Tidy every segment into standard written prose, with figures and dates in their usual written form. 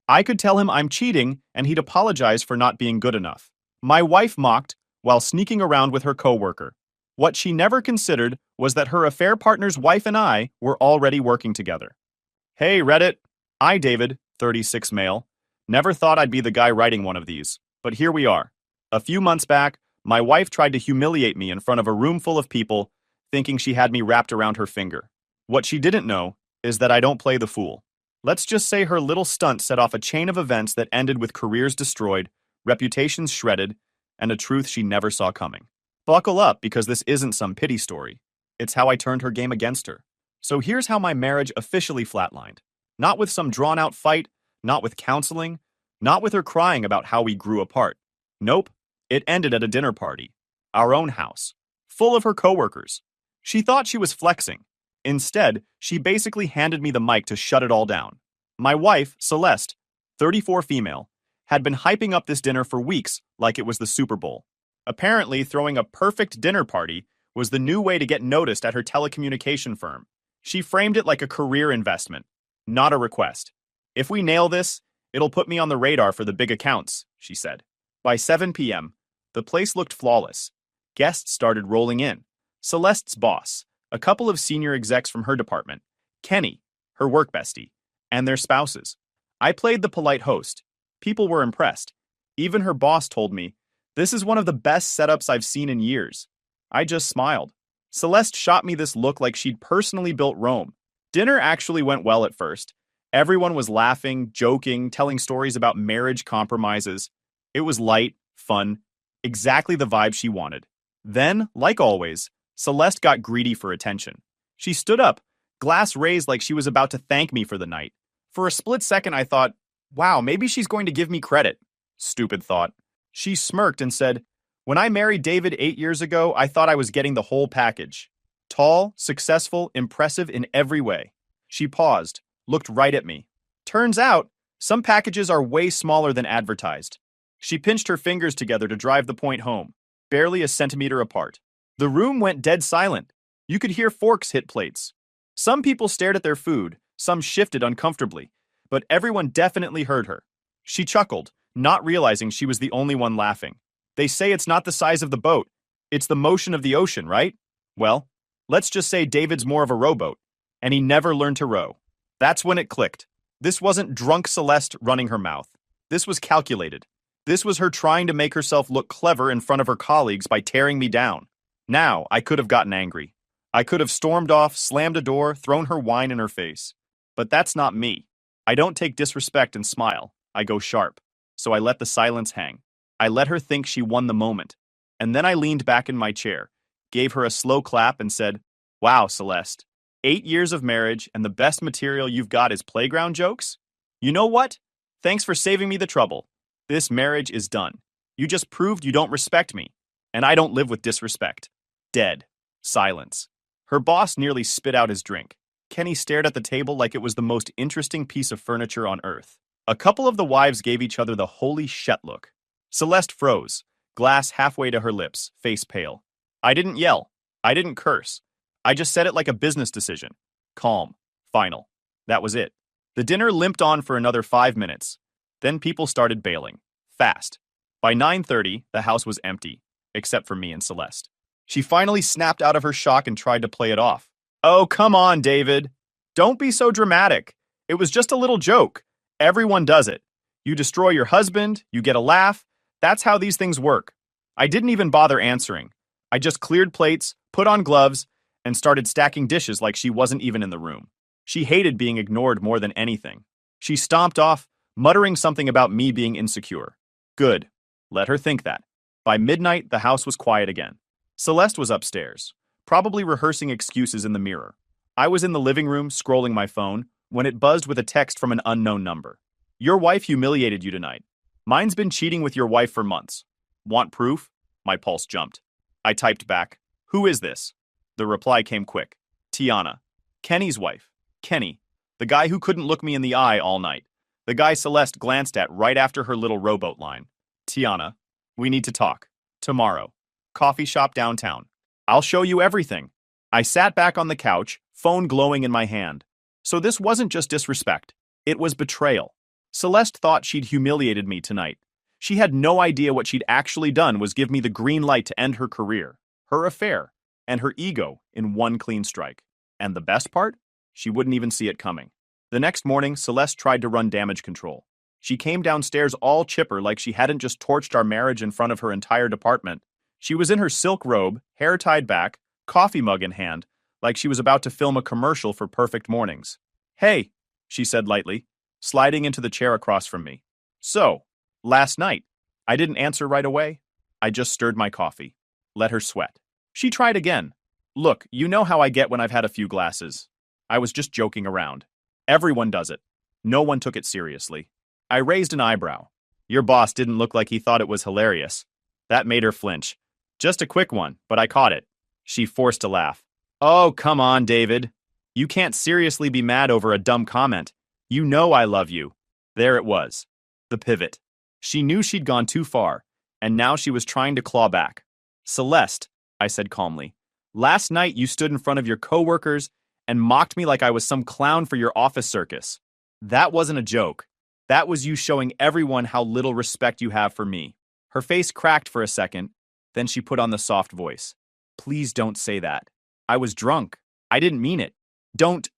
I could tell him I'm cheating and he'd apologize for not being good enough. My wife mocked while sneaking around with her coworker. What she never considered was that her affair partner's wife and I were already working together. Hey, Reddit. I, David, 36 male. Never thought I'd be the guy writing one of these, but here we are. A few months back, my wife tried to humiliate me in front of a room full of people, thinking she had me wrapped around her finger. What she didn't know is that I don't play the fool. Let's just say her little stunt set off a chain of events that ended with careers destroyed, reputations shredded, and a truth she never saw coming. Buckle up, because this isn't some pity story. It's how I turned her game against her. So here's how my marriage officially flatlined. Not with some drawn-out fight, not with counseling, not with her crying about how we grew apart. Nope, it ended at a dinner party. Our own house. Full of her coworkers. She thought she was flexing. Instead, she basically handed me the mic to shut it all down. My wife, Celeste, 34 female, had been hyping up this dinner for weeks like it was the Super Bowl. Apparently, throwing a perfect dinner party was the new way to get noticed at her telecommunication firm. She framed it like a career investment, not a request. If we nail this, it'll put me on the radar for the big accounts, she said. By 7 p.m., the place looked flawless. Guests started rolling in. Celeste's boss, a couple of senior execs from her department, Kenny, her work bestie, and their spouses. I played the polite host. People were impressed. Even her boss told me, "This is one of the best setups I've seen in years." I just smiled. Celeste shot me this look like she'd personally built Rome. Dinner actually went well at first. Everyone was laughing, joking, telling stories about marriage compromises. It was light, fun, exactly the vibe she wanted. Then, like always, Celeste got greedy for attention. She stood up, glass raised like she was about to thank me for the night. For a split second, I thought, wow, maybe she's going to give me credit. Stupid thought. She smirked and said, "When I married David 8 years ago, I thought I was getting the whole package. Tall, successful, impressive in every way." She paused, looked right at me. Turns out, some packages are way smaller than advertised. She pinched her fingers together to drive the point home, barely a centimeter apart. The room went dead silent. You could hear forks hit plates. Some people stared at their food, some shifted uncomfortably, but everyone definitely heard her. She chuckled, not realizing she was the only one laughing. They say it's not the size of the boat, it's the motion of the ocean, right? Well, let's just say David's more of a rowboat, and he never learned to row. That's when it clicked. This wasn't drunk Celeste running her mouth. This was calculated. This was her trying to make herself look clever in front of her colleagues by tearing me down. Now, I could have gotten angry. I could have stormed off, slammed a door, thrown her wine in her face. But that's not me. I don't take disrespect and smile. I go sharp. So I let the silence hang. I let her think she won the moment. And then I leaned back in my chair, gave her a slow clap and said, "Wow, Celeste. 8 years of marriage and the best material you've got is playground jokes? You know what? Thanks for saving me the trouble. This marriage is done. You just proved you don't respect me. And I don't live with disrespect." Dead. Silence. Her boss nearly spit out his drink. Kenny stared at the table like it was the most interesting piece of furniture on earth. A couple of the wives gave each other the holy shit look. Celeste froze, glass halfway to her lips, face pale. I didn't yell. I didn't curse. I just said it like a business decision. Calm. Final. That was it. The dinner limped on for another 5 minutes. Then people started bailing. Fast. By 9:30, the house was empty, except for me and Celeste. She finally snapped out of her shock and tried to play it off. "Oh, come on, David. Don't be so dramatic. It was just a little joke. Everyone does it. You destroy your husband, you get a laugh. That's how these things work." I didn't even bother answering. I just cleared plates, put on gloves, and started stacking dishes like she wasn't even in the room. She hated being ignored more than anything. She stomped off, muttering something about me being insecure. Good. Let her think that. By midnight, the house was quiet again. Celeste was upstairs, probably rehearsing excuses in the mirror. I was in the living room scrolling my phone when it buzzed with a text from an unknown number. "Your wife humiliated you tonight. Mine's been cheating with your wife for months. Want proof?" My pulse jumped. I typed back, "Who is this?" The reply came quick. "Tiana. Kenny's wife. Kenny. The guy who couldn't look me in the eye all night. The guy Celeste glanced at right after her little rowboat line. Tiana. We need to talk. Tomorrow. Coffee shop downtown. I'll show you everything." I sat back on the couch, phone glowing in my hand. So this wasn't just disrespect. It was betrayal. Celeste thought she'd humiliated me tonight. She had no idea what she'd actually done was give me the green light to end her career, her affair, and her ego in one clean strike. And the best part? She wouldn't even see it coming. The next morning, Celeste tried to run damage control. She came downstairs all chipper like she hadn't just torched our marriage in front of her entire department. She was in her silk robe, hair tied back, coffee mug in hand, like she was about to film a commercial for Perfect Mornings. "Hey," she said lightly, sliding into the chair across from me. "So, last night." I didn't answer right away. I just stirred my coffee. Let her sweat. She tried again. "Look, you know how I get when I've had a few glasses. I was just joking around. Everyone does it." No one took it seriously. I raised an eyebrow. Your boss didn't look like he thought it was hilarious. That made her flinch. Just a quick one, but I caught it. She forced a laugh. "Oh, come on, David. You can't seriously be mad over a dumb comment. You know I love you." There it was. The pivot. She knew she'd gone too far, and now she was trying to claw back. "Celeste," I said calmly, "last night you stood in front of your coworkers and mocked me like I was some clown for your office circus. That wasn't a joke. That was you showing everyone how little respect you have for me." Her face cracked for a second, then she put on the soft voice. "Please don't say that. I was drunk. I didn't mean it. Don't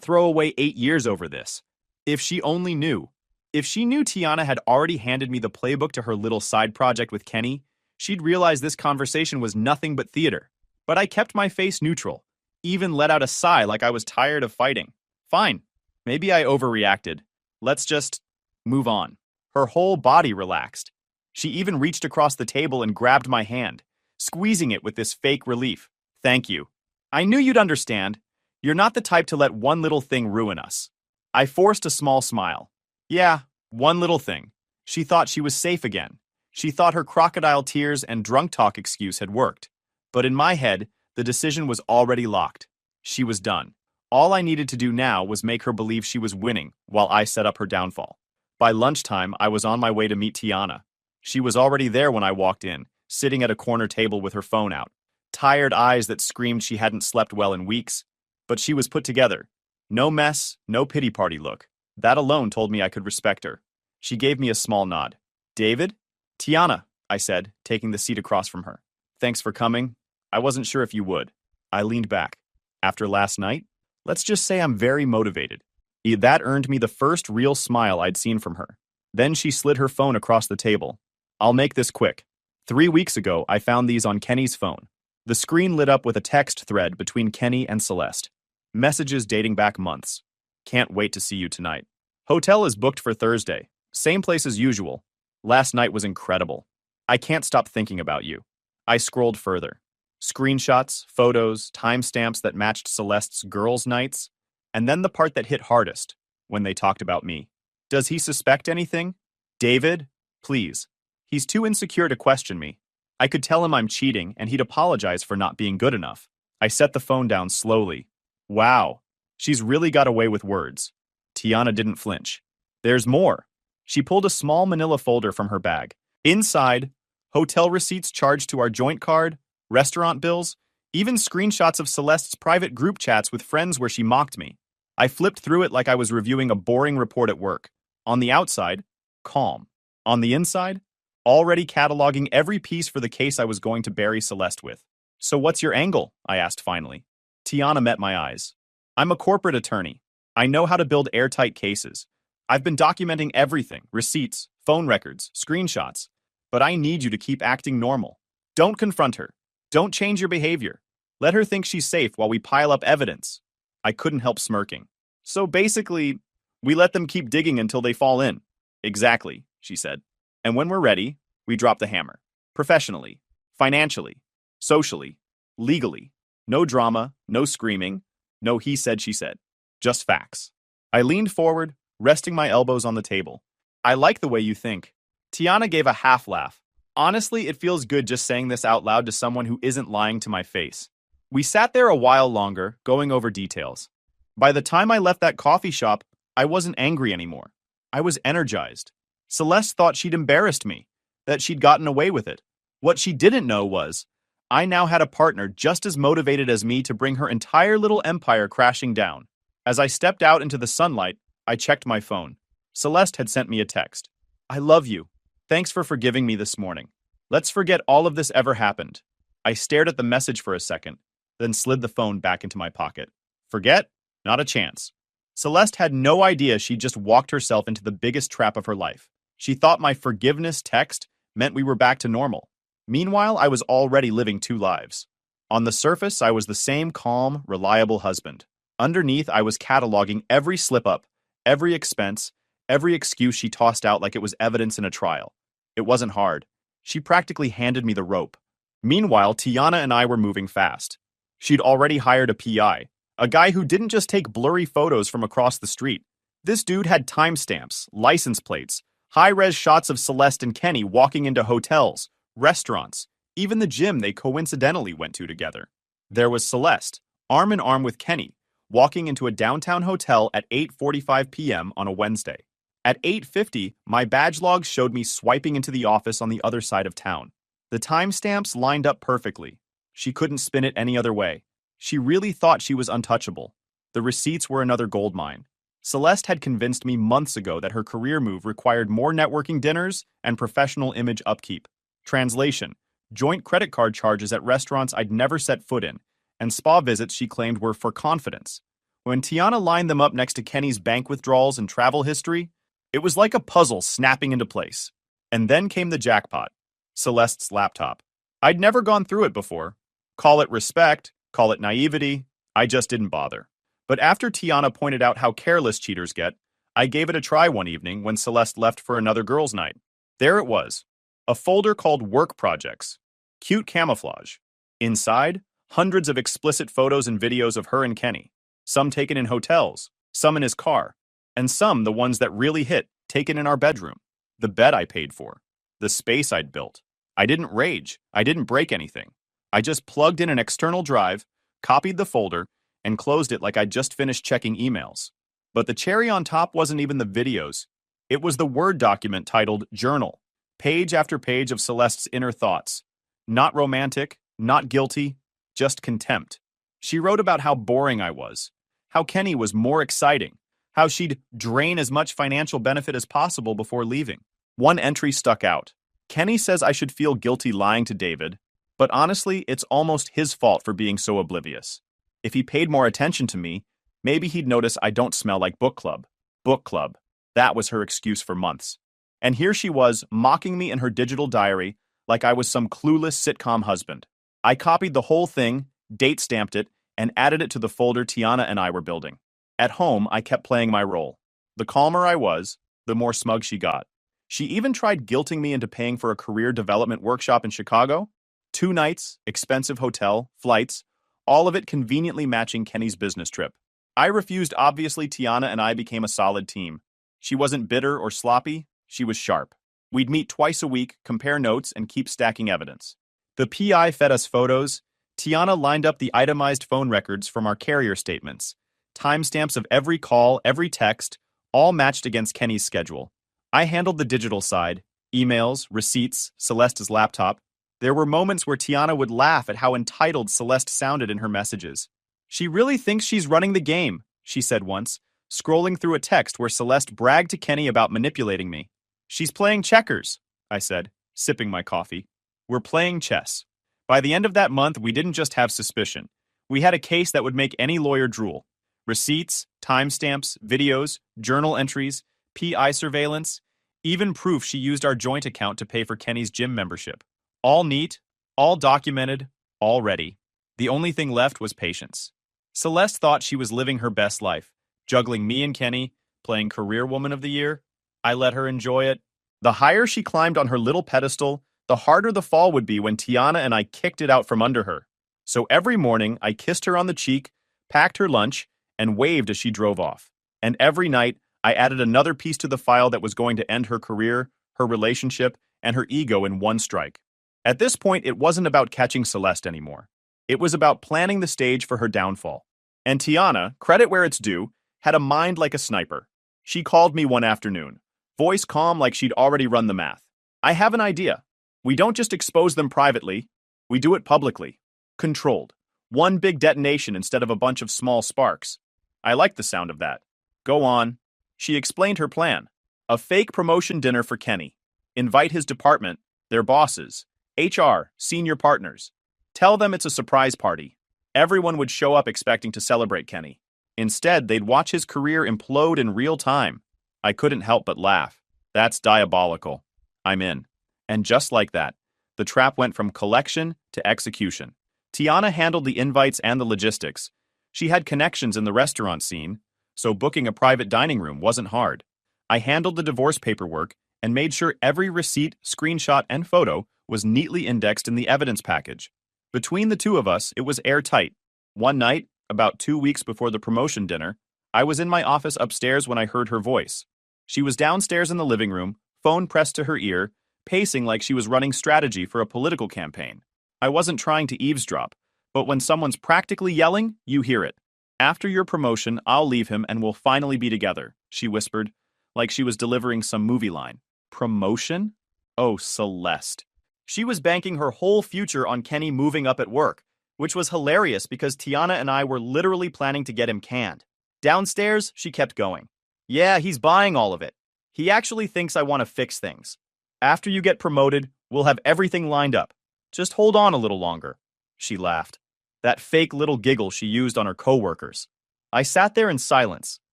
throw away 8 years over this." If she only knew. If she knew Tiana had already handed me the playbook to her little side project with Kenny, she'd realize this conversation was nothing but theater. But I kept my face neutral, even let out a sigh like I was tired of fighting. Fine. Maybe I overreacted. Let's just move on. Her whole body relaxed. She even reached across the table and grabbed my hand, squeezing it with this fake relief. "Thank you. I knew you'd understand. You're not the type to let one little thing ruin us." I forced a small smile. Yeah, one little thing. She thought she was safe again. She thought her crocodile tears and drunk talk excuse had worked. But in my head, the decision was already locked. She was done. All I needed to do now was make her believe she was winning while I set up her downfall. By lunchtime, I was on my way to meet Tiana. She was already there when I walked in, sitting at a corner table with her phone out. Tired eyes that screamed she hadn't slept well in weeks. But she was put together. No mess, no pity party look. That alone told me I could respect her. She gave me a small nod. "David?" "Tiana," I said, taking the seat across from her. "Thanks for coming. I wasn't sure if you would." I leaned back. After last night? Let's just say I'm very motivated. That earned me the first real smile I'd seen from her. Then she slid her phone across the table. "I'll make this quick. 3 weeks ago, I found these on Kenny's phone." The screen lit up with a text thread between Kenny and Celeste. Messages dating back months. "Can't wait to see you tonight. Hotel is booked for Thursday. Same place as usual. Last night was incredible. I can't stop thinking about you." I scrolled further. Screenshots, photos, timestamps that matched Celeste's girls' nights, and then the part that hit hardest, when they talked about me. Does he suspect anything? David? Please. He's too insecure to question me. I could tell him I'm cheating, and he'd apologize for not being good enough. I set the phone down slowly. Wow, she's really got away with words. Tiana didn't flinch. There's more. She pulled a small manila folder from her bag. Inside, hotel receipts charged to our joint card, restaurant bills, even screenshots of Celeste's private group chats with friends where she mocked me. I flipped through it like I was reviewing a boring report at work. On the outside, calm. On the inside, already cataloging every piece for the case I was going to bury Celeste with. "So what's your angle?" I asked finally. Tiana met my eyes. "I'm a corporate attorney. I know how to build airtight cases. I've been documenting everything, receipts, phone records, screenshots. But I need you to keep acting normal. Don't confront her. Don't change your behavior. Let her think she's safe while we pile up evidence." I couldn't help smirking. "So basically, we let them keep digging until they fall in." "Exactly," she said. "And when we're ready, we drop the hammer. Professionally, financially, socially, legally. No drama, no screaming, no he said, she said. Just facts." I leaned forward, resting my elbows on the table. "I like the way you think." Tiana gave a half laugh. Honestly, it feels good just saying this out loud to someone who isn't lying to my face. We sat there a while longer, going over details. By the time I left that coffee shop, I wasn't angry anymore. I was energized. Celeste thought she'd embarrassed me, that she'd gotten away with it. What she didn't know was, I now had a partner just as motivated as me to bring her entire little empire crashing down. As I stepped out into the sunlight, I checked my phone. Celeste had sent me a text. I love you. Thanks for forgiving me this morning. Let's forget all of this ever happened. I stared at the message for a second, then slid the phone back into my pocket. Forget? Not a chance. Celeste had no idea she'd just walked herself into the biggest trap of her life. She thought my forgiveness text meant we were back to normal. Meanwhile, I was already living two lives. On the surface, I was the same calm, reliable husband. Underneath, I was cataloging every slip-up, every expense, every excuse she tossed out like it was evidence in a trial. It wasn't hard. She practically handed me the rope. Meanwhile, Tiana and I were moving fast. She'd already hired a PI, a guy who didn't just take blurry photos from across the street. This dude had timestamps, license plates, high-res shots of Celeste and Kenny walking into hotels, restaurants, even the gym they coincidentally went to together. There was Celeste, arm in arm with Kenny, walking into a downtown hotel at 8:45 p.m. on a Wednesday. At 8:50, my badge log showed me swiping into the office on the other side of town. The timestamps lined up perfectly. She couldn't spin it any other way. She really thought she was untouchable. The receipts were another goldmine. Celeste had convinced me months ago that her career move required more networking dinners and professional image upkeep. Translation: joint credit card charges at restaurants I'd never set foot in, and spa visits she claimed were for confidence. When Tiana lined them up next to Kenny's bank withdrawals and travel history, it was like a puzzle snapping into place. And then came the jackpot: Celeste's laptop. I'd never gone through it before. Call it respect, call it naivety, I just didn't bother. But after Tiana pointed out how careless cheaters get, I gave it a try one evening when Celeste left for another girls' night. There it was, a folder called Work Projects. Cute camouflage. Inside, hundreds of explicit photos and videos of her and Kenny. Some taken in hotels, some in his car, and some, the ones that really hit, taken in our bedroom. The bed I paid for. The space I'd built. I didn't rage. I didn't break anything. I just plugged in an external drive, copied the folder, and closed it like I'd just finished checking emails. But the cherry on top wasn't even the videos. It was the Word document titled Journal, page after page of Celeste's inner thoughts. Not romantic, not guilty, just contempt. She wrote about how boring I was, how Kenny was more exciting, how she'd drain as much financial benefit as possible before leaving. One entry stuck out. Kenny says I should feel guilty lying to David, but honestly, it's almost his fault for being so oblivious. If he paid more attention to me, maybe he'd notice I don't smell like book club. Book club. That was her excuse for months. And here she was, mocking me in her digital diary like I was some clueless sitcom husband. I copied the whole thing, date-stamped it, and added it to the folder Tiana and I were building. At home, I kept playing my role. The calmer I was, the more smug she got. She even tried guilting me into paying for a career development workshop in Chicago. 2 nights, expensive hotel, flights, all of it conveniently matching Kenny's business trip. I refused. Obviously, Tiana and I became a solid team. She wasn't bitter or sloppy, she was sharp. We'd meet twice a week, compare notes, and keep stacking evidence. The PI fed us photos. Tiana lined up the itemized phone records from our carrier statements. Timestamps of every call, every text, all matched against Kenny's schedule. I handled the digital side, emails, receipts, Celeste's laptop. There were moments where Tiana would laugh at how entitled Celeste sounded in her messages. She really thinks she's running the game, she said once, scrolling through a text where Celeste bragged to Kenny about manipulating me. She's playing checkers, I said, sipping my coffee. We're playing chess. By the end of that month, we didn't just have suspicion. We had a case that would make any lawyer drool. Receipts, timestamps, videos, journal entries, PI surveillance, even proof she used our joint account to pay for Kenny's gym membership. All neat, all documented, all ready. The only thing left was patience. Celeste thought she was living her best life, juggling me and Kenny, playing Career Woman of the Year. I let her enjoy it. The higher she climbed on her little pedestal, the harder the fall would be when Tiana and I kicked it out from under her. So every morning, I kissed her on the cheek, packed her lunch, and waved as she drove off. And every night, I added another piece to the file that was going to end her career, her relationship, and her ego in one strike. At this point, it wasn't about catching Celeste anymore. It was about planning the stage for her downfall. And Tiana, credit where it's due, had a mind like a sniper. She called me one afternoon, voice calm like she'd already run the math. I have an idea. We don't just expose them privately, we do it publicly. Controlled. One big detonation instead of a bunch of small sparks. I liked the sound of that. Go on. She explained her plan. A fake promotion dinner for Kenny. Invite his department, their bosses, HR, senior partners. Tell them it's a surprise party. Everyone would show up expecting to celebrate Kenny. Instead, they'd watch his career implode in real time. I couldn't help but laugh. That's diabolical. I'm in. And just like that, the trap went from collection to execution. Tiana handled the invites and the logistics. She had connections in the restaurant scene, so booking a private dining room wasn't hard. I handled the divorce paperwork and made sure every receipt, screenshot, and photo was neatly indexed in the evidence package. Between the two of us, it was airtight. One night, about 2 weeks before the promotion dinner, I was in my office upstairs when I heard her voice. She was downstairs in the living room, phone pressed to her ear, pacing like she was running strategy for a political campaign. I wasn't trying to eavesdrop, but when someone's practically yelling, you hear it. After your promotion, I'll leave him and we'll finally be together, she whispered, like she was delivering some movie line. Promotion? Oh, Celeste. She was banking her whole future on Kenny moving up at work, which was hilarious because Tiana and I were literally planning to get him canned. Downstairs, she kept going. Yeah, he's buying all of it. He actually thinks I want to fix things. After you get promoted, we'll have everything lined up. Just hold on a little longer. She laughed. That fake little giggle she used on her coworkers. I sat there in silence,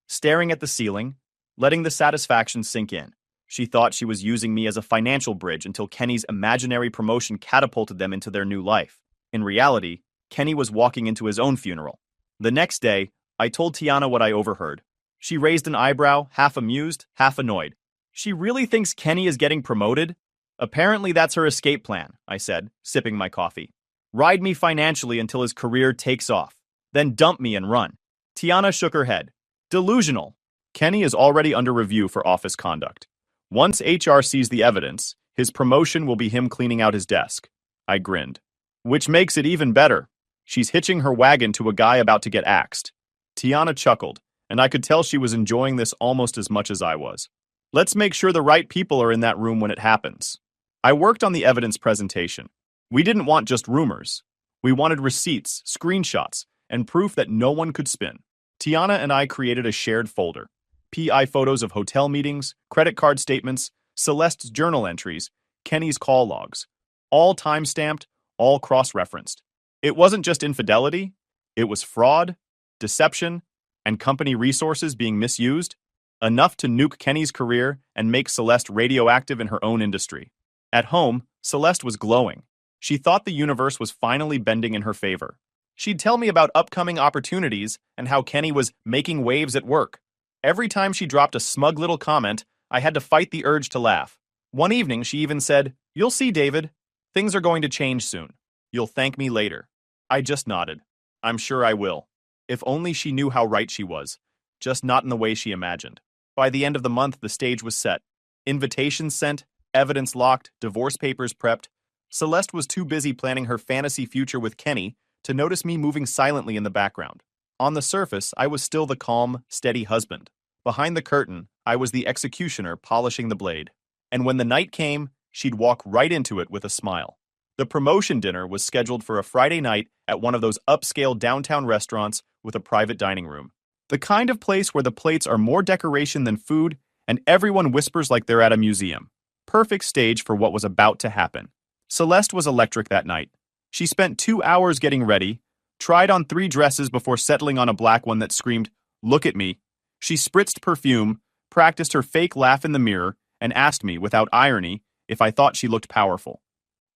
staring at the ceiling, letting the satisfaction sink in. She thought she was using me as a financial bridge until Kenny's imaginary promotion catapulted them into their new life. In reality, Kenny was walking into his own funeral. The next day, I told Tiana what I overheard. She raised an eyebrow, half amused, half annoyed. She really thinks Kenny is getting promoted? Apparently that's her escape plan, I said, sipping my coffee. Ride me financially until his career takes off. Then dump me and run. Tiana shook her head. Delusional. Kenny is already under review for office conduct. Once HR sees the evidence, his promotion will be him cleaning out his desk. I grinned. Which makes it even better. She's hitching her wagon to a guy about to get axed. Tiana chuckled, and I could tell she was enjoying this almost as much as I was. Let's make sure the right people are in that room when it happens. I worked on the evidence presentation. We didn't want just rumors. We wanted receipts, screenshots, and proof that no one could spin. Tiana and I created a shared folder. PI photos of hotel meetings, credit card statements, Celeste's journal entries, Kenny's call logs. All time-stamped, all cross-referenced. It wasn't just infidelity. It was fraud, deception, and company resources being misused. Enough to nuke Kenny's career and make Celeste radioactive in her own industry. At home, Celeste was glowing. She thought the universe was finally bending in her favor. She'd tell me about upcoming opportunities and how Kenny was making waves at work. Every time she dropped a smug little comment, I had to fight the urge to laugh. One evening, she even said, "You'll see, David. Things are going to change soon. You'll thank me later." I just nodded. I'm sure I will. If only she knew how right she was, just not in the way she imagined. By the end of the month, the stage was set. Invitations sent, evidence locked, divorce papers prepped. Celeste was too busy planning her fantasy future with Kenny to notice me moving silently in the background. On the surface, I was still the calm, steady husband. Behind the curtain, I was the executioner polishing the blade. And when the night came, she'd walk right into it with a smile. The promotion dinner was scheduled for a Friday night at one of those upscale downtown restaurants with a private dining room. The kind of place where the plates are more decoration than food and everyone whispers like they're at a museum. Perfect stage for what was about to happen. Celeste was electric that night. She spent 2 hours getting ready, tried on 3 dresses before settling on a black one that screamed, "Look at me." She spritzed perfume, practiced her fake laugh in the mirror, and asked me, without irony, if I thought she looked powerful.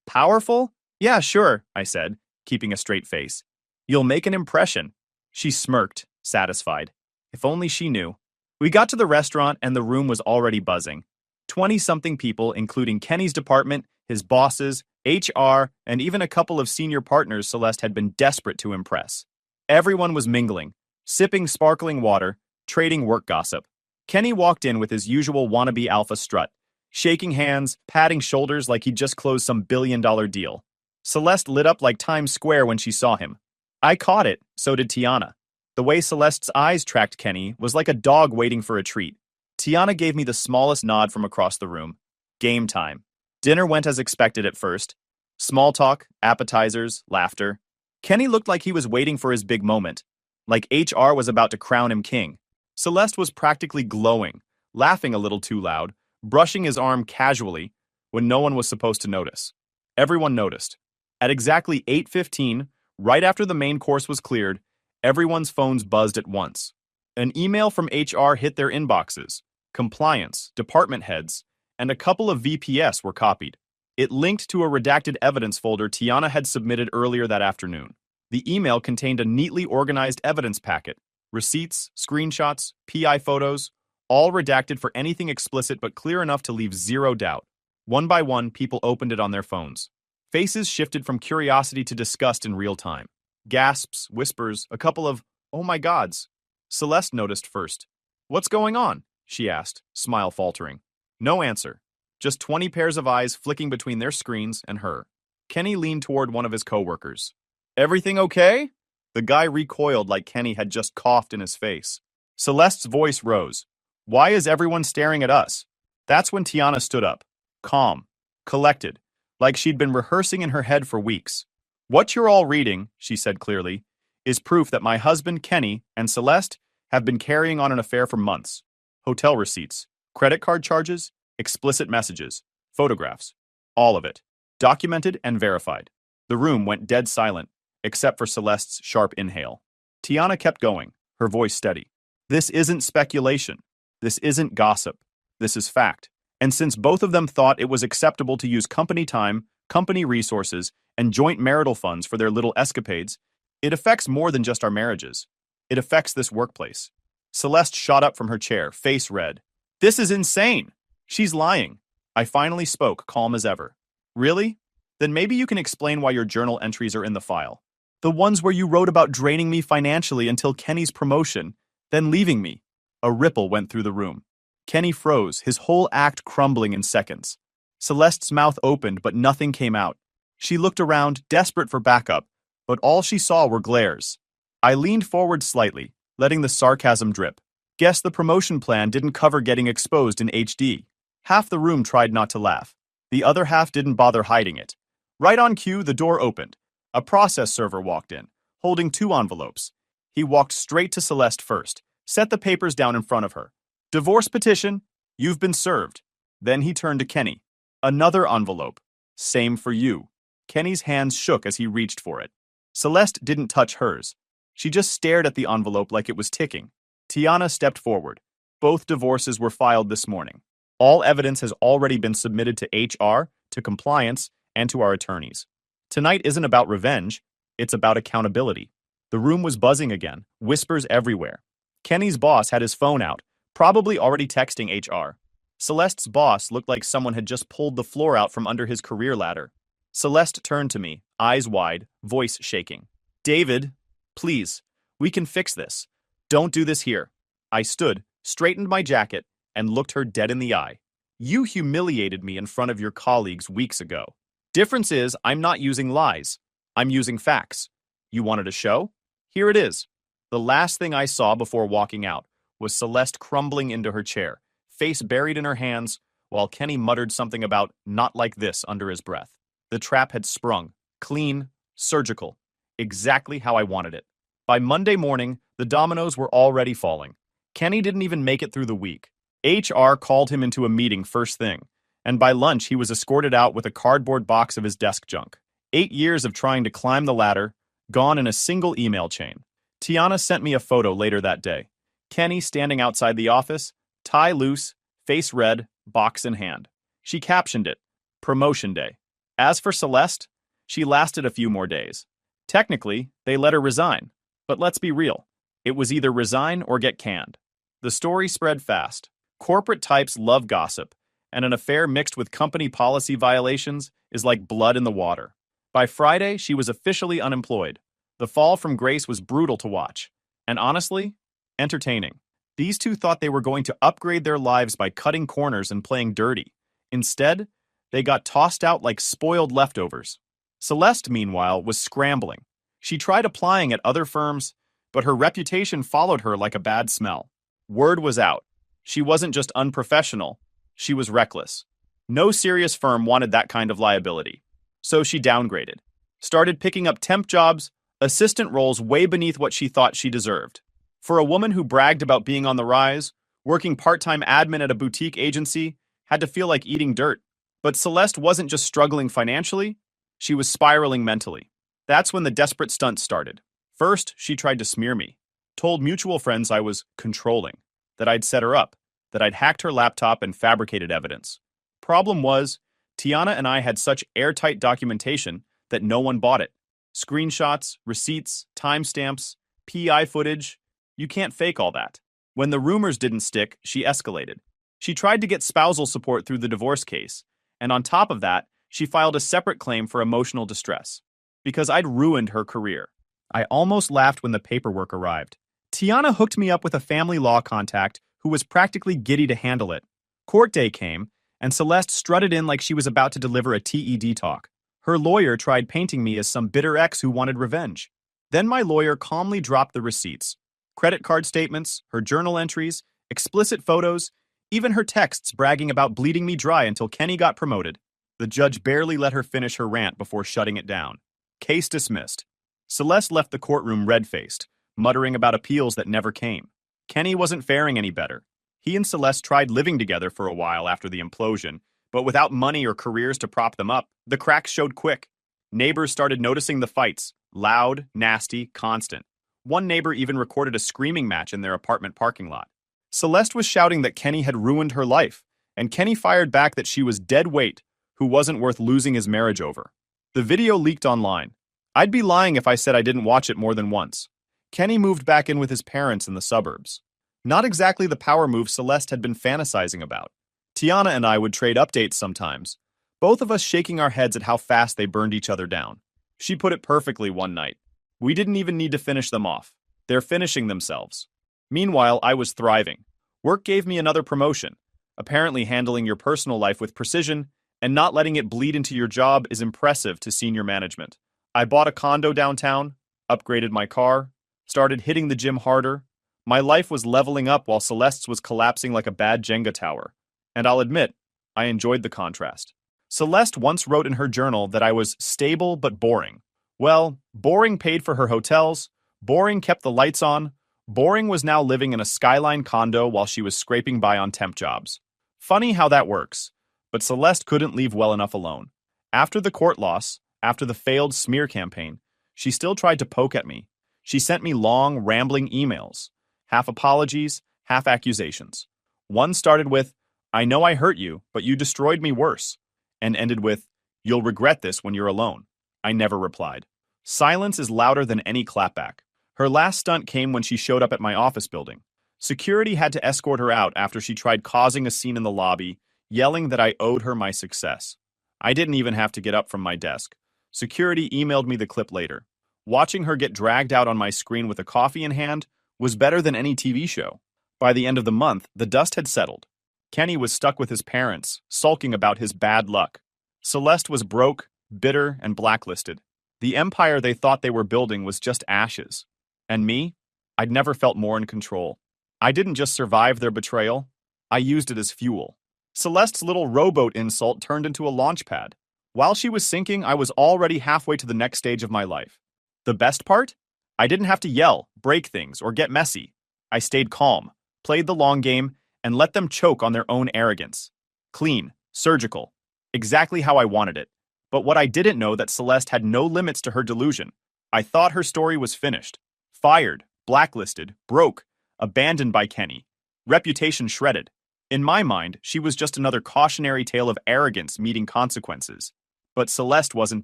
Powerful? Yeah, sure, I said, keeping a straight face. You'll make an impression. She smirked, satisfied. If only she knew. We got to the restaurant and the room was already buzzing. 20-something people, including Kenny's department, his bosses, HR, and even a couple of senior partners Celeste had been desperate to impress. Everyone was mingling, sipping sparkling water, trading work gossip. Kenny walked in with his usual wannabe alpha strut, shaking hands, patting shoulders like he'd just closed some billion-dollar deal. Celeste lit up like Times Square when she saw him. I caught it, so did Tiana. The way Celeste's eyes tracked Kenny was like a dog waiting for a treat. Tiana gave me the smallest nod from across the room. Game time. Dinner went as expected at first. Small talk, appetizers, laughter. Kenny looked like he was waiting for his big moment, like HR was about to crown him king. Celeste was practically glowing, laughing a little too loud, brushing his arm casually when no one was supposed to notice. Everyone noticed. At exactly 8:15, right after the main course was cleared, everyone's phones buzzed at once. An email from HR hit their inboxes. Compliance, department heads, and a couple of VPS were copied. It linked to a redacted evidence folder Tiana had submitted earlier that afternoon. The email contained a neatly organized evidence packet, receipts, screenshots, PI photos, all redacted for anything explicit but clear enough to leave zero doubt. One by one, people opened it on their phones. Faces shifted from curiosity to disgust in real time. Gasps, whispers, a couple of, "Oh my gods." Celeste noticed first. "What's going on?" she asked, smile faltering. No answer. Just 20 pairs of eyes flicking between their screens and her. Kenny leaned toward one of his coworkers. "Everything okay?" The guy recoiled like Kenny had just coughed in his face. Celeste's voice rose. "Why is everyone staring at us?" That's when Tiana stood up. Calm. Collected. Like she'd been rehearsing in her head for weeks. "What you're all reading," she said clearly, "is proof that my husband, Kenny, and Celeste have been carrying on an affair for months. Hotel receipts, credit card charges, explicit messages, photographs. All of it. Documented and verified." The room went dead silent, except for Celeste's sharp inhale. Tiana kept going, her voice steady. "This isn't speculation. This isn't gossip. This is fact. And since both of them thought it was acceptable to use company time, company resources, and joint marital funds for their little escapades, it affects more than just our marriages. It affects this workplace." Celeste shot up from her chair, face red. "This is insane. She's lying." I finally spoke, calm as ever. "Really? Then maybe you can explain why your journal entries are in the file. The ones where you wrote about draining me financially until Kenny's promotion, then leaving me." A ripple went through the room. Kenny froze, his whole act crumbling in seconds. Celeste's mouth opened, but nothing came out. She looked around, desperate for backup, but all she saw were glares. I leaned forward slightly, letting the sarcasm drip. "Guess the promotion plan didn't cover getting exposed in HD." Half the room tried not to laugh. The other half didn't bother hiding it. Right on cue, the door opened. A process server walked in, holding 2 envelopes. He walked straight to Celeste first, set the papers down in front of her. "Divorce petition. You've been served." Then he turned to Kenny. "Another envelope. Same for you." Kenny's hands shook as he reached for it. Celeste didn't touch hers. She just stared at the envelope like it was ticking. Tiana stepped forward. "Both divorces were filed this morning. All evidence has already been submitted to HR, to compliance, and to our attorneys. Tonight isn't about revenge, it's about accountability." The room was buzzing again, whispers everywhere. Kenny's boss had his phone out, probably already texting HR. Celeste's boss looked like someone had just pulled the floor out from under his career ladder. Celeste turned to me, eyes wide, voice shaking. "David, please, we can fix this. Don't do this here." I stood, straightened my jacket, and looked her dead in the eye. "You humiliated me in front of your colleagues weeks ago. Difference is, I'm not using lies. I'm using facts. You wanted a show? Here it is." The last thing I saw before walking out was Celeste crumbling into her chair, face buried in her hands, while Kenny muttered something about "not like this" under his breath. The trap had sprung, clean, surgical, exactly how I wanted it. By Monday morning, the dominoes were already falling. Kenny didn't even make it through the week. HR called him into a meeting first thing, and by lunch he was escorted out with a cardboard box of his desk junk. 8 years of trying to climb the ladder, gone in a single email chain. Tiana sent me a photo later that day. Kenny standing outside the office, tie loose, face red, box in hand. She captioned it, "Promotion Day." As for Celeste, she lasted a few more days. Technically, they let her resign. But let's be real. It was either resign or get canned. The story spread fast. Corporate types love gossip, and an affair mixed with company policy violations is like blood in the water. By Friday, she was officially unemployed. The fall from grace was brutal to watch, and honestly, entertaining. These two thought they were going to upgrade their lives by cutting corners and playing dirty. Instead, they got tossed out like spoiled leftovers. Celeste, meanwhile, was scrambling. She tried applying at other firms, but her reputation followed her like a bad smell. Word was out. She wasn't just unprofessional, she was reckless. No serious firm wanted that kind of liability. So she downgraded. Started picking up temp jobs, assistant roles way beneath what she thought she deserved. For a woman who bragged about being on the rise, Working part-time admin at a boutique agency had to feel like eating dirt. But Celeste wasn't just struggling financially, she was spiraling mentally. That's when the desperate stunts started. First, she tried to smear me, told mutual friends I was controlling, that I'd set her up, that I'd hacked her laptop and fabricated evidence. Problem was, Tiana and I had such airtight documentation that no one bought it. Screenshots, receipts, timestamps, PI footage. You can't fake all that. When the rumors didn't stick, she escalated. She tried to get spousal support through the divorce case, and on top of that, she filed a separate claim for emotional distress. Because I'd ruined her career. I almost laughed when the paperwork arrived. Tiana hooked me up with a family law contact who was practically giddy to handle it. Court day came, and Celeste strutted in like she was about to deliver a TED talk. Her lawyer tried painting me as some bitter ex who wanted revenge. Then my lawyer calmly dropped the receipts. Credit card statements, her journal entries, explicit photos, even her texts bragging about bleeding me dry until Kenny got promoted. The judge barely let her finish her rant before shutting it down. Case dismissed. Celeste left the courtroom red-faced, muttering about appeals that never came. Kenny wasn't faring any better. He and Celeste tried living together for a while after the implosion, but without money or careers to prop them up, the cracks showed quick. Neighbors started noticing the fights, loud, nasty, constant. One neighbor even recorded a screaming match in their apartment parking lot. Celeste was shouting that Kenny had ruined her life, and Kenny fired back that she was dead weight, who wasn't worth losing his marriage over. The video leaked online. I'd be lying if I said I didn't watch it more than once. Kenny moved back in with his parents in the suburbs. Not exactly the power move Celeste had been fantasizing about. Tiana and I would trade updates sometimes, both of us shaking our heads at how fast they burned each other down. She put it perfectly one night. We didn't even need to finish them off. They're finishing themselves. Meanwhile, I was thriving. Work gave me another promotion. Apparently handling your personal life with precision and not letting it bleed into your job is impressive to senior management. I bought a condo downtown, upgraded my car, started hitting the gym harder. My life was leveling up while Celeste's was collapsing like a bad Jenga tower. And I'll admit, I enjoyed the contrast. Celeste once wrote in her journal that I was stable but boring. Well, boring paid for her hotels, boring kept the lights on, boring was now living in a skyline condo while she was scraping by on temp jobs. Funny how that works, but Celeste couldn't leave well enough alone. After the court loss, after the failed smear campaign, she still tried to poke at me. She sent me long, rambling emails, half apologies, half accusations. One started with, "I know I hurt you, but you destroyed me worse," and ended with, "You'll regret this when you're alone." I never replied. Silence is louder than any clapback. Her last stunt came when she showed up at my office building. Security had to escort her out after she tried causing a scene in the lobby, yelling that I owed her my success. I didn't even have to get up from my desk. Security emailed me the clip later. Watching her get dragged out on my screen with a coffee in hand was better than any TV show. By the end of the month, the dust had settled. Kenny was stuck with his parents, sulking about his bad luck. Celeste was broke, bitter, and blacklisted. The empire they thought they were building was just ashes. And me? I'd never felt more in control. I didn't just survive their betrayal, I used it as fuel. Celeste's little rowboat insult turned into a launch pad. While she was sinking, I was already halfway to the next stage of my life. The best part? I didn't have to yell, break things, or get messy. I stayed calm, played the long game, and let them choke on their own arrogance. Clean, surgical, exactly how I wanted it. But what I didn't know that Celeste had no limits to her delusion. I thought her story was finished. Fired, blacklisted, broke, abandoned by Kenny, reputation shredded. In my mind, she was just another cautionary tale of arrogance meeting consequences. But Celeste wasn't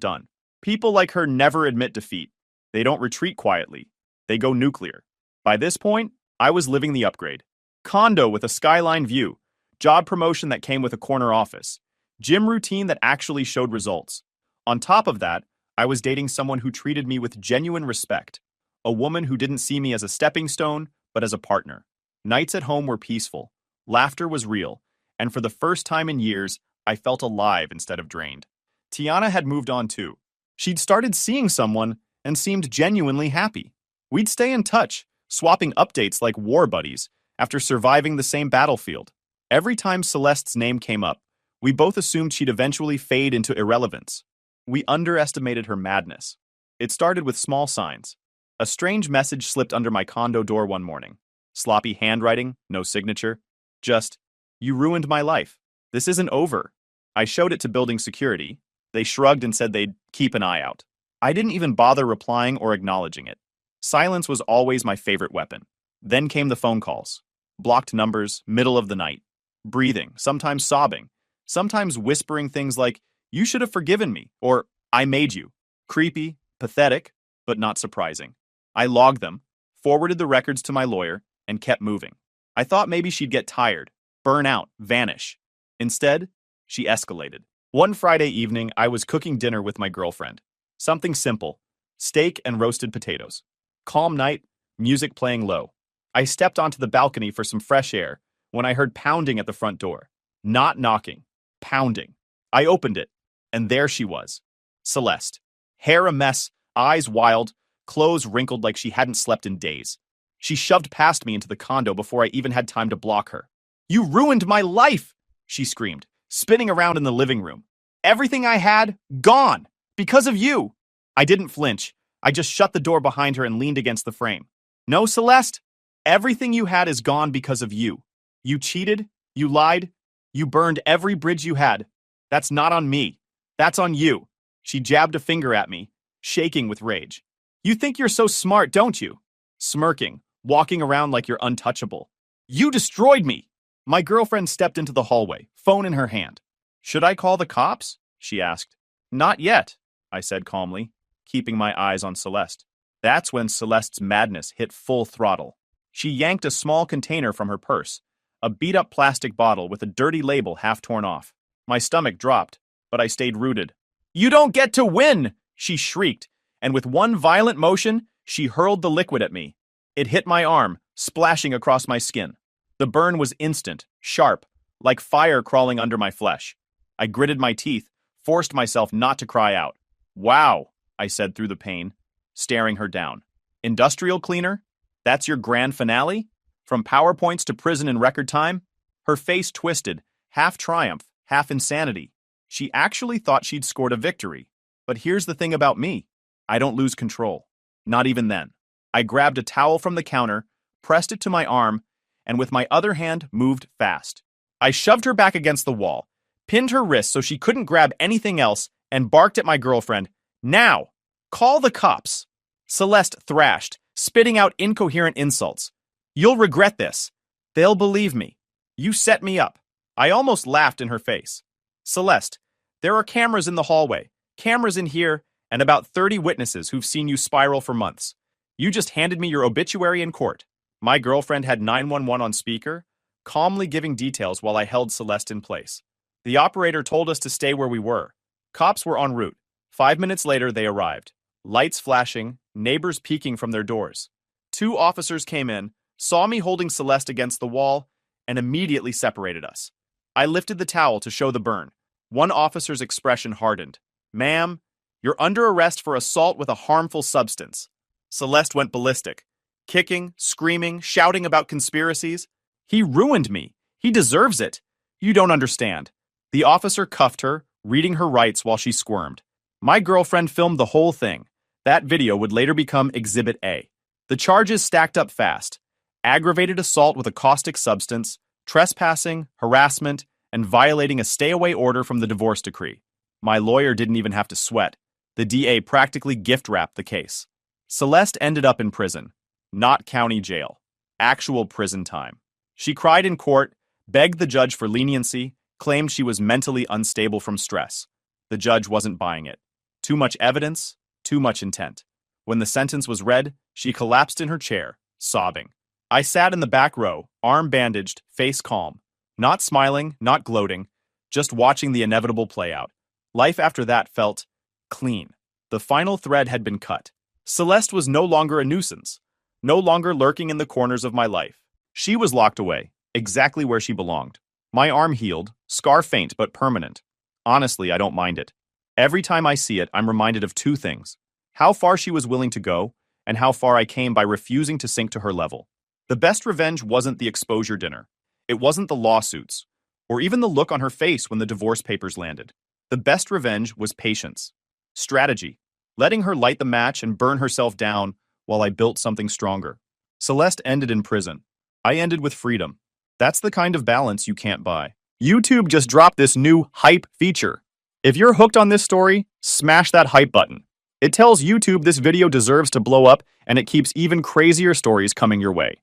done. People like her never admit defeat. They don't retreat quietly. They go nuclear. By this point, I was living the upgrade. Condo with a skyline view, job promotion that came with a corner office, gym routine that actually showed results. On top of that, I was dating someone who treated me with genuine respect. A woman who didn't see me as a stepping stone, but as a partner. Nights at home were peaceful. Laughter was real. And for the first time in years, I felt alive instead of drained. Tiana had moved on too. She'd started seeing someone and seemed genuinely happy. We'd stay in touch, swapping updates like war buddies after surviving the same battlefield. Every time Celeste's name came up, we both assumed she'd eventually fade into irrelevance. We underestimated her madness. It started with small signs. A strange message slipped under my condo door one morning. Sloppy handwriting, no signature. Just, you ruined my life. This isn't over. I showed it to building security. They shrugged and said they'd keep an eye out. I didn't even bother replying or acknowledging it. Silence was always my favorite weapon. Then came the phone calls. Blocked numbers, middle of the night. Breathing, sometimes sobbing, sometimes whispering things like, you should have forgiven me, or I made you. Creepy, pathetic, but not surprising. I logged them, forwarded the records to my lawyer, and kept moving. I thought maybe she'd get tired, burn out, vanish. Instead, she escalated. One Friday evening, I was cooking dinner with my girlfriend. Something simple, steak and roasted potatoes. Calm night, music playing low. I stepped onto the balcony for some fresh air when I heard pounding at the front door. Not knocking, pounding. I opened it, and there she was. Celeste. Hair a mess, eyes wild, clothes wrinkled like she hadn't slept in days. She shoved past me into the condo before I even had time to block her. You ruined my life, she screamed, spinning around in the living room. Everything I had, gone, because of you. I didn't flinch. I just shut the door behind her and leaned against the frame. No, Celeste, everything you had is gone because of you. You cheated, you lied, you burned every bridge you had. That's not on me. That's on you. She jabbed a finger at me, shaking with rage. You think you're so smart, don't you? Smirking, walking around like you're untouchable. You destroyed me. My girlfriend stepped into the hallway, phone in her hand. Should I call the cops? She asked. Not yet, I said calmly, keeping my eyes on Celeste. That's when Celeste's madness hit full throttle. She yanked a small container from her purse, a beat-up plastic bottle with a dirty label half torn off. My stomach dropped, but I stayed rooted. You don't get to win, she shrieked, and with one violent motion, she hurled the liquid at me. It hit my arm, splashing across my skin. The burn was instant, sharp, like fire crawling under my flesh. I gritted my teeth, forced myself not to cry out. Wow, I said through the pain, staring her down. Industrial cleaner? That's your grand finale? From PowerPoints to prison in record time? Her face twisted, half triumph, half insanity. She actually thought she'd scored a victory. But here's the thing about me. I don't lose control. Not even then. I grabbed a towel from the counter, pressed it to my arm, and with my other hand moved fast. I shoved her back against the wall, pinned her wrist so she couldn't grab anything else, and barked at my girlfriend. Now! Call the cops! Celeste thrashed, spitting out incoherent insults. You'll regret this. They'll believe me. You set me up. I almost laughed in her face. Celeste, there are cameras in the hallway, cameras in here, and about 30 witnesses who've seen you spiral for months. You just handed me your obituary in court. My girlfriend had 911 on speaker, calmly giving details while I held Celeste in place. The operator told us to stay where we were. Cops were en route. 5 minutes later, they arrived. Lights flashing, neighbors peeking from their doors. 2 officers came in, saw me holding Celeste against the wall, and immediately separated us. I lifted the towel to show the burn. One officer's expression hardened. Ma'am, you're under arrest for assault with a harmful substance. Celeste went ballistic, kicking, screaming, shouting about conspiracies. He ruined me. He deserves it. You don't understand. The officer cuffed her, reading her rights while she squirmed. My girlfriend filmed the whole thing. That video would later become Exhibit A. The charges stacked up fast. Aggravated assault with a caustic substance, trespassing, harassment, and violating a stay-away order from the divorce decree. My lawyer didn't even have to sweat. The DA practically gift-wrapped the case. Celeste ended up in prison. Not county jail. Actual prison time. She cried in court, begged the judge for leniency, claimed she was mentally unstable from stress. The judge wasn't buying it. Too much evidence, too much intent. When the sentence was read, she collapsed in her chair, sobbing. I sat in the back row, arm bandaged, face calm. Not smiling, not gloating, just watching the inevitable play out. Life after that felt clean. The final thread had been cut. Celeste was no longer a nuisance, no longer lurking in the corners of my life. She was locked away, exactly where she belonged. My arm healed, scar faint but permanent. Honestly, I don't mind it. Every time I see it, I'm reminded of 2 things. How far she was willing to go, and how far I came by refusing to sink to her level. The best revenge wasn't the exposure dinner. It wasn't the lawsuits, or even the look on her face when the divorce papers landed. The best revenge was patience. Strategy. Letting her light the match and burn herself down while I built something stronger. Celeste ended in prison. I ended with freedom. That's the kind of balance you can't buy. YouTube just dropped this new hype feature. If you're hooked on this story, smash that hype button. It tells YouTube this video deserves to blow up, and it keeps even crazier stories coming your way.